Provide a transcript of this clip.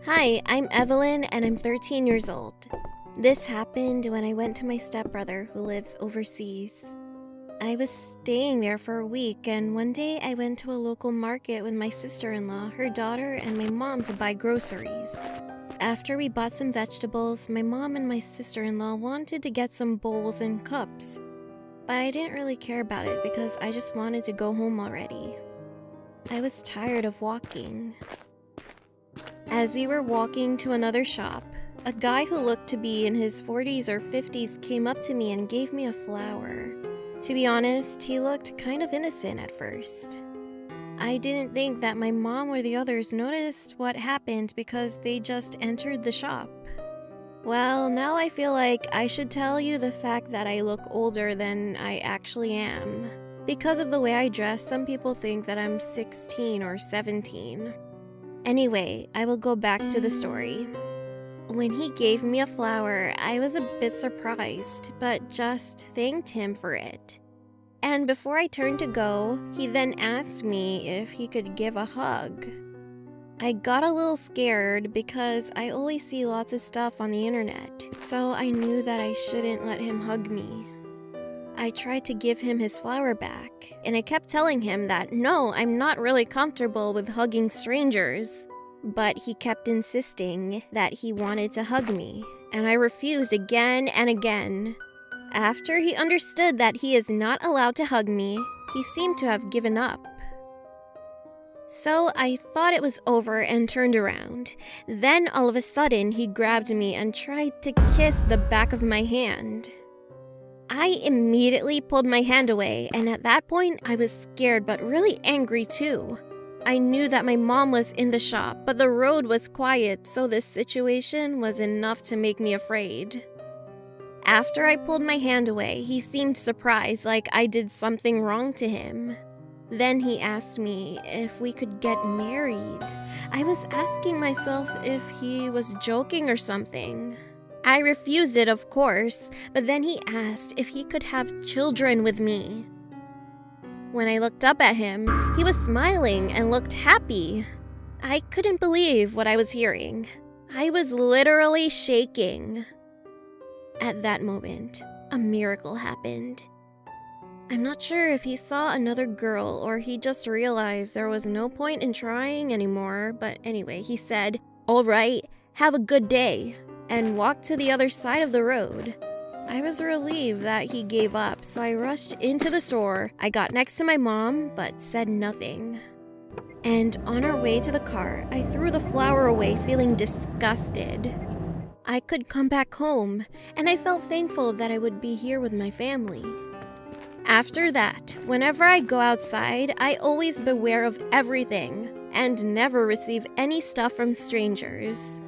Hi, I'm Evelyn and I'm 13 years old. This happened when I went to my stepbrother who lives overseas. I was staying there for a week, and one day I went to a local market with my sister-in-law, her daughter, and my mom to buy groceries. After we bought some vegetables, my mom and my sister-in-law wanted to get some bowls and cups, but I didn't really care about it because I just wanted to go home already. I was tired of walking. As we were walking to another shop, a guy who looked to be in his 40s or 50s came up to me and gave me a flower. To be honest, he looked kind of innocent at first. I didn't think that my mom or the others noticed what happened because they just entered the shop. Well, now I feel like I should tell you the fact that I look older than I actually am. Because of the way I dress, some people think that I'm 16 or 17. Anyway, I will go back to the story. When he gave me a flower, I was a bit surprised, but just thanked him for it. And before I turned to go, he then asked me if he could give a hug. I got a little scared because I always see lots of stuff on the internet, so I knew that I shouldn't let him hug me. I tried to give him his flower back, and I kept telling him that no, I'm not really comfortable with hugging strangers. But he kept insisting that he wanted to hug me, and I refused again and again. After he understood that he is not allowed to hug me, he seemed to have given up. So I thought it was over and turned around. Then all of a sudden he grabbed me and tried to kiss the back of my hand. I immediately pulled my hand away, and at that point I was scared but really angry too. I knew that my mom was in the shop, but the road was quiet, so this situation was enough to make me afraid. After I pulled my hand away, he seemed surprised, like I did something wrong to him. Then he asked me if we could get married. I was asking myself if he was joking or something. I refused it, of course, but then he asked if he could have children with me. When I looked up at him, he was smiling and looked happy. I couldn't believe what I was hearing. I was literally shaking. At that moment, a miracle happened. I'm not sure if he saw another girl or he just realized there was no point in trying anymore, but anyway, he said, "All right, have a good day," and walked to the other side of the road. I was relieved that he gave up, so I rushed into the store. I got next to my mom, but said nothing. And on our way to the car, I threw the flower away, feeling disgusted. I could come back home, and I felt thankful that I would be here with my family. After that, whenever I go outside, I always beware of everything and never receive any stuff from strangers.